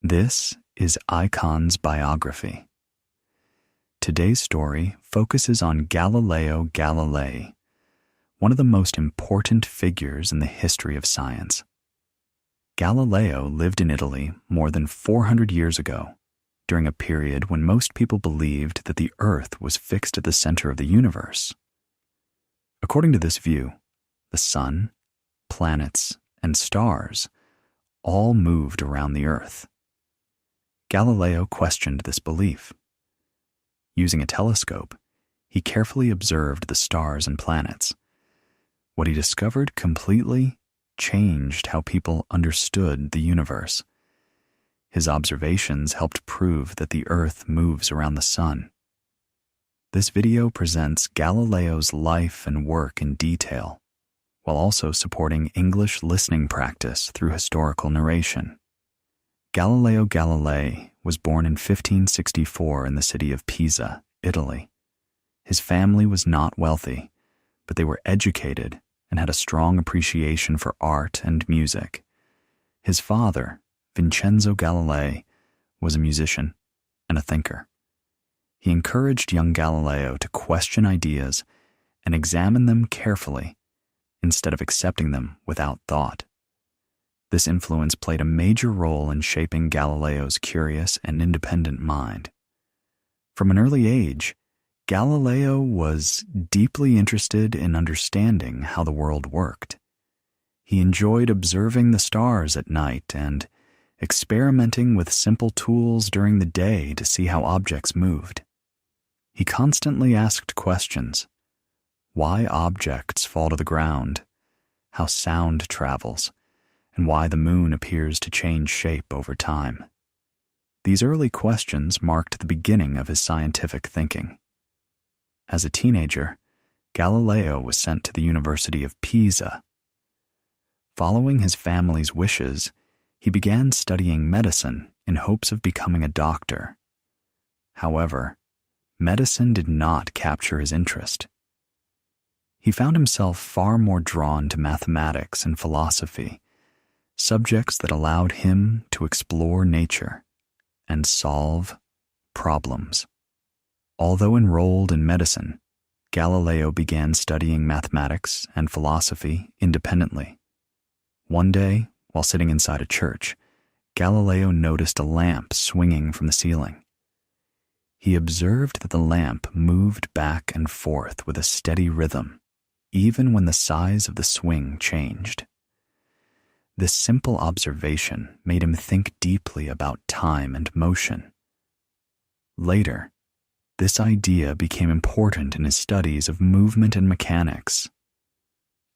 This is Icon's Biography. Today's story focuses on Galileo Galilei, one of the most important figures in the history of science. Galileo lived in Italy more than 400 years ago, during a period when most people believed that the Earth was fixed at the center of the universe. According to this view, the sun, planets, and stars all moved around the Earth. Galileo questioned this belief. Using a telescope, he carefully observed the stars and planets. What he discovered completely changed how people understood the universe. His observations helped prove that the Earth moves around the sun. This video presents Galileo's life and work in detail, while also supporting English listening practice through historical narration. Galileo Galilei was born in 1564 in the city of Pisa, Italy. His family was not wealthy, but they were educated and had a strong appreciation for art and music. His father, Vincenzo Galilei, was a musician and a thinker. He encouraged young Galileo to question ideas and examine them carefully instead of accepting them without thought. This influence played a major role in shaping Galileo's curious and independent mind. From an early age, Galileo was deeply interested in understanding how the world worked. He enjoyed observing the stars at night and experimenting with simple tools during the day to see how objects moved. He constantly asked questions: why objects fall to the ground, how sound travels, and why the moon appears to change shape over time. These early questions marked the beginning of his scientific thinking. As a teenager, Galileo was sent to the University of Pisa. Following his family's wishes, he began studying medicine in hopes of becoming a doctor. However, medicine did not capture his interest. He found himself far more drawn to mathematics and philosophy, subjects that allowed him to explore nature and solve problems. Although enrolled in medicine, Galileo began studying mathematics and philosophy independently. One day, while sitting inside a church, Galileo noticed a lamp swinging from the ceiling. He observed that the lamp moved back and forth with a steady rhythm, even when the size of the swing changed. This simple observation made him think deeply about time and motion. Later, this idea became important in his studies of movement and mechanics.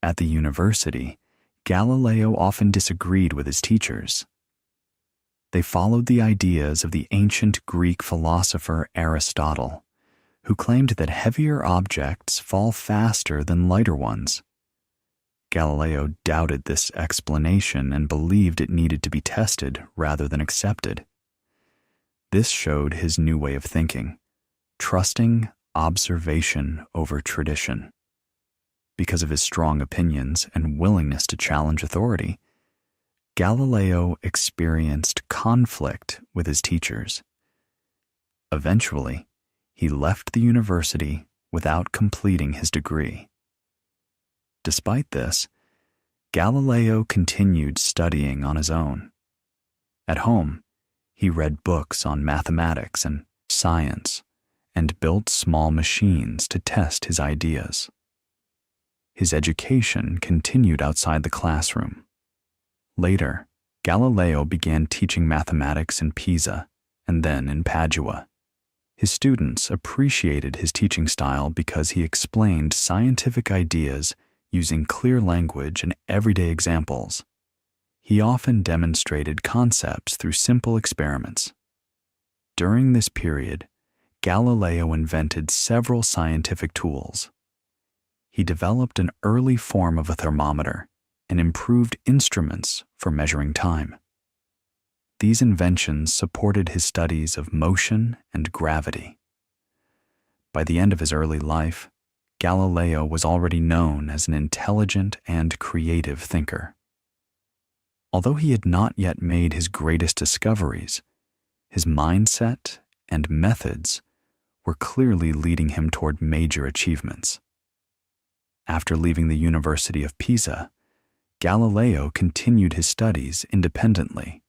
At the university, Galileo often disagreed with his teachers. They followed the ideas of the ancient Greek philosopher Aristotle, who claimed that heavier objects fall faster than lighter ones. Galileo doubted this explanation and believed it needed to be tested rather than accepted. This showed his new way of thinking, trusting observation over tradition. Because of his strong opinions and willingness to challenge authority, Galileo experienced conflict with his teachers. Eventually, he left the university without completing his degree. Despite this, Galileo continued studying on his own. At home, he read books on mathematics and science and built small machines to test his ideas. His education continued outside the classroom. Later, Galileo began teaching mathematics in Pisa and then in Padua. His students appreciated his teaching style because he explained scientific ideas using clear language and everyday examples. He often demonstrated concepts through simple experiments. During this period, Galileo invented several scientific tools. He developed an early form of a thermometer and improved instruments for measuring time. These inventions supported his studies of motion and gravity. By the end of his early life, Galileo was already known as an intelligent and creative thinker. Although he had not yet made his greatest discoveries, his mindset and methods were clearly leading him toward major achievements. After leaving the University of Pisa, Galileo continued his studies independently.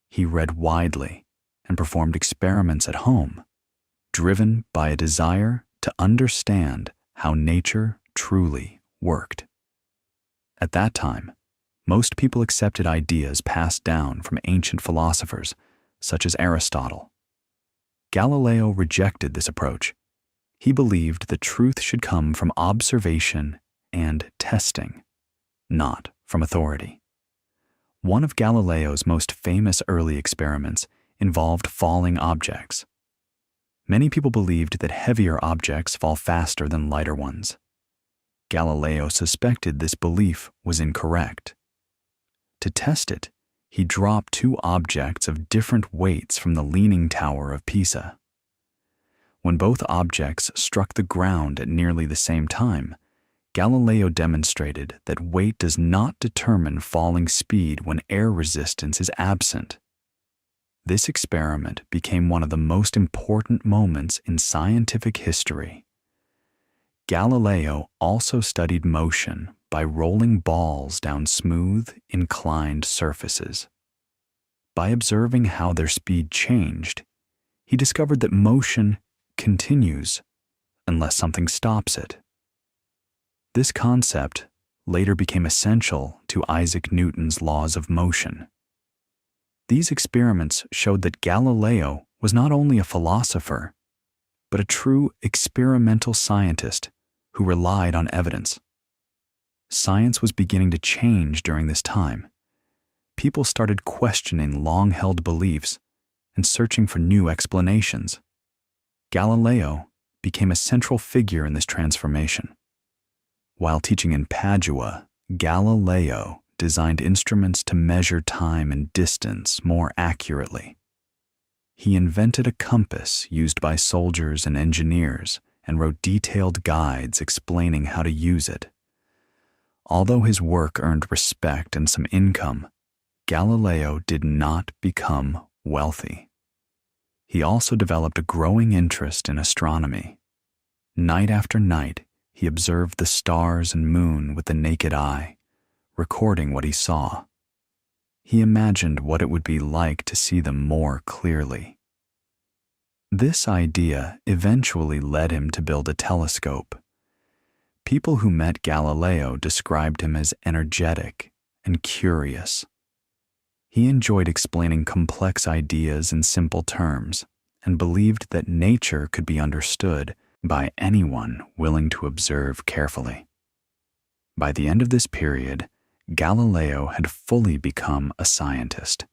He read widely and performed experiments at home, driven by a desire to understand how nature truly worked. At that time, most people accepted ideas passed down from ancient philosophers such as Aristotle. Galileo rejected this approach. He believed that truth should come from observation and testing, not from authority. One of Galileo's most famous early experiments involved falling objects. Many people believed that heavier objects fall faster than lighter ones. Galileo suspected this belief was incorrect. To test it, he dropped two objects of different weights from the Leaning Tower of Pisa. When both objects struck the ground at nearly the same time, Galileo demonstrated that weight does not determine falling speed when air resistance is absent. This experiment became one of the most important moments in scientific history. Galileo also studied motion by rolling balls down smooth, inclined surfaces. By observing how their speed changed, he discovered that motion continues unless something stops it. This concept later became essential to Isaac Newton's laws of motion. These experiments showed that Galileo was not only a philosopher, but a true experimental scientist who relied on evidence. Science was beginning to change during this time. People started questioning long-held beliefs and searching for new explanations. Galileo became a central figure in this transformation. While teaching in Padua, Galileo designed instruments to measure time and distance more accurately. He invented a compass used by soldiers and engineers and wrote detailed guides explaining how to use it. Although his work earned respect and some income, Galileo did not become wealthy. He also developed a growing interest in astronomy. Night after night, he observed the stars and moon with the naked eye, recording what he saw. He imagined what it would be like to see them more clearly. This idea eventually led him to build a telescope. People who met Galileo described him as energetic and curious. He enjoyed explaining complex ideas in simple terms and believed that nature could be understood by anyone willing to observe carefully. By the end of this period, Galileo had fully become a scientist.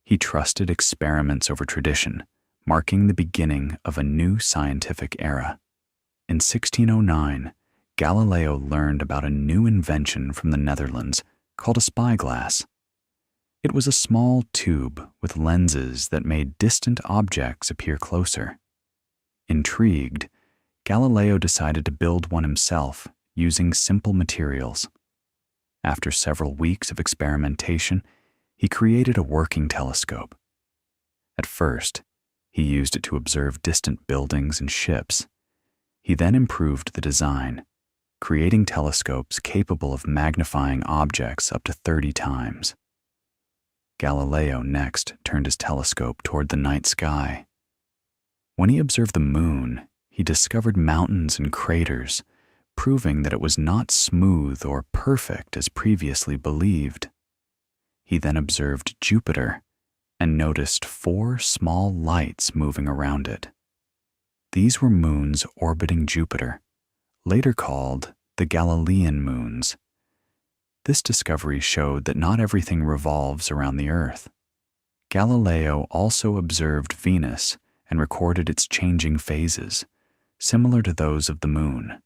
He trusted experiments over tradition, marking the beginning of a new scientific era. In 1609, Galileo learned about a new invention from the Netherlands called a spyglass. It was a small tube with lenses that made distant objects appear closer. Intrigued, Galileo decided to build one himself using simple materials. After several weeks of experimentation, he created a working telescope. At first, he used it to observe distant buildings and ships. He then improved the design, creating telescopes capable of magnifying objects up to 30 times. Galileo next turned his telescope toward the night sky. When he observed the moon, he discovered mountains and craters, proving that it was not smooth or perfect as previously believed. He then observed Jupiter and noticed 4 small lights moving around it. These were moons orbiting Jupiter, later called the Galilean moons. This discovery showed that not everything revolves around the Earth. Galileo also observed Venus and recorded its changing phases, similar to those of the moon.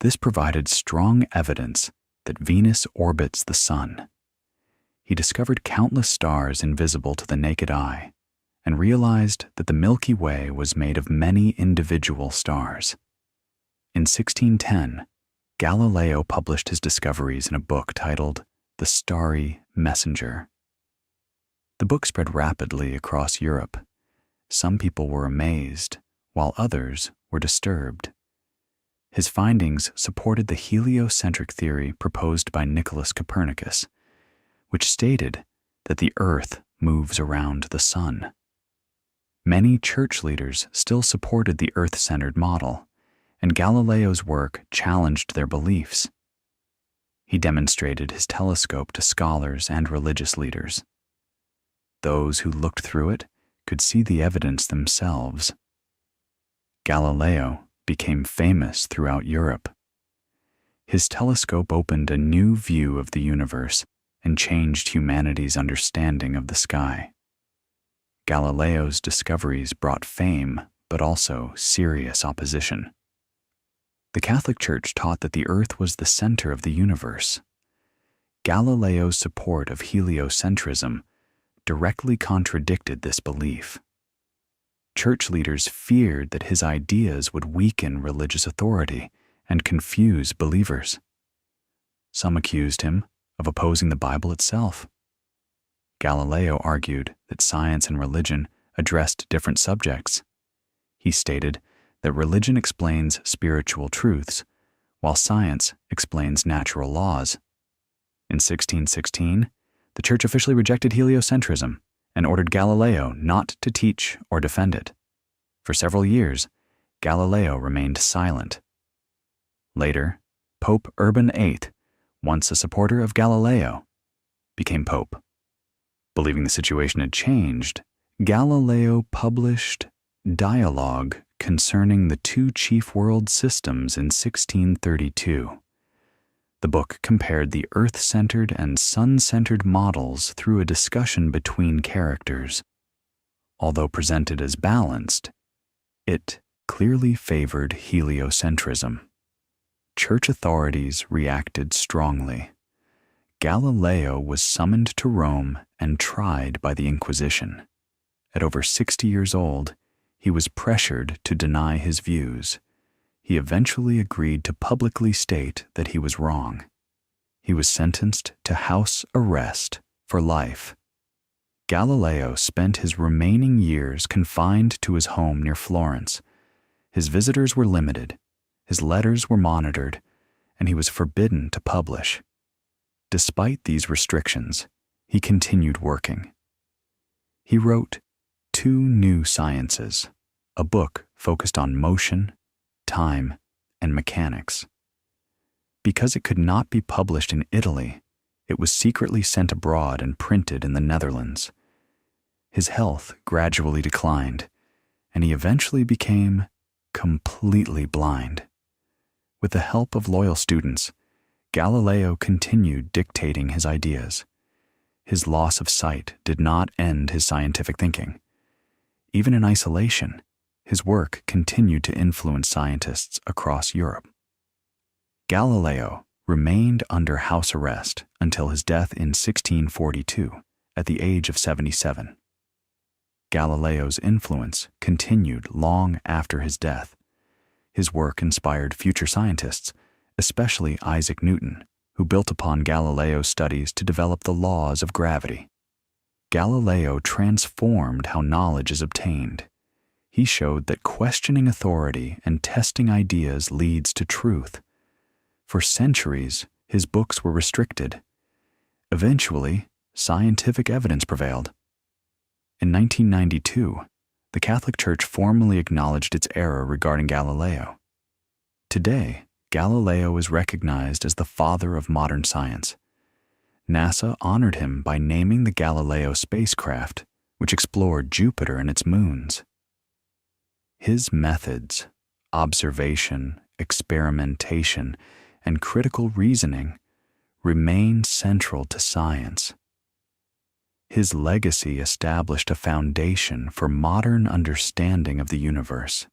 This provided strong evidence that Venus orbits the Sun. He discovered countless stars invisible to the naked eye and realized that the Milky Way was made of many individual stars. In 1610, Galileo published his discoveries in a book titled The Starry messenger. The book spread rapidly across Europe. Some people were amazed, while others were disturbed. His findings supported the heliocentric theory proposed by Nicholas Copernicus, which stated that the Earth moves around the Sun. Many church leaders still supported the Earth-centered model, and Galileo's work challenged their beliefs. He demonstrated his telescope to scholars and religious leaders. Those who looked through it could see the evidence themselves. Galileo became famous throughout Europe. His telescope opened a new view of the universe and changed humanity's understanding of the sky. Galileo's discoveries brought fame, but also serious opposition. The Catholic Church taught that the Earth was the center of the universe. Galileo's support of heliocentrism directly contradicted this belief. Church leaders feared that his ideas would weaken religious authority and confuse believers. Some accused him of opposing the Bible itself. Galileo argued that science and religion addressed different subjects. He stated that religion explains spiritual truths, while science explains natural laws. In 1616, the Church officially rejected heliocentrism and ordered Galileo not to teach or defend it. For several years, Galileo remained silent. Later, Pope Urban VIII, once a supporter of Galileo, became pope. Believing the situation had changed, Galileo published Dialogue Concerning the Two Chief World Systems in 1632. The book compared the Earth-centered and Sun-centered models through a discussion between characters. Although presented as balanced, it clearly favored heliocentrism. Church authorities reacted strongly. Galileo was summoned to Rome and tried by the Inquisition. At over 60 years old, he was pressured to deny his views. He eventually agreed to publicly state that he was wrong. He was sentenced to house arrest for life. Galileo spent his remaining years confined to his home near Florence. His visitors were limited, his letters were monitored, and he was forbidden to publish. Despite these restrictions, he continued working. He wrote Two New Sciences, a book focused on motion, time, and mechanics. Because it could not be published in Italy, it was secretly sent abroad and printed in the Netherlands. His health gradually declined, and he eventually became completely blind. With the help of loyal students, Galileo continued dictating his ideas. His loss of sight did not end his scientific thinking. Even in isolation, his work continued to influence scientists across Europe. Galileo remained under house arrest until his death in 1642 at the age of 77. Galileo's influence continued long after his death. His work inspired future scientists, especially Isaac Newton, who built upon Galileo's studies to develop the laws of gravity. Galileo transformed how knowledge is obtained. He showed that questioning authority and testing ideas leads to truth. For centuries, his books were restricted. Eventually, scientific evidence prevailed. In 1992, the Catholic Church formally acknowledged its error regarding Galileo. Today, Galileo is recognized as the father of modern science. NASA honored him by naming the Galileo spacecraft, which explored Jupiter and its moons. His methods, observation, experimentation, and critical reasoning remain central to science. His legacy established a foundation for modern understanding of the universe.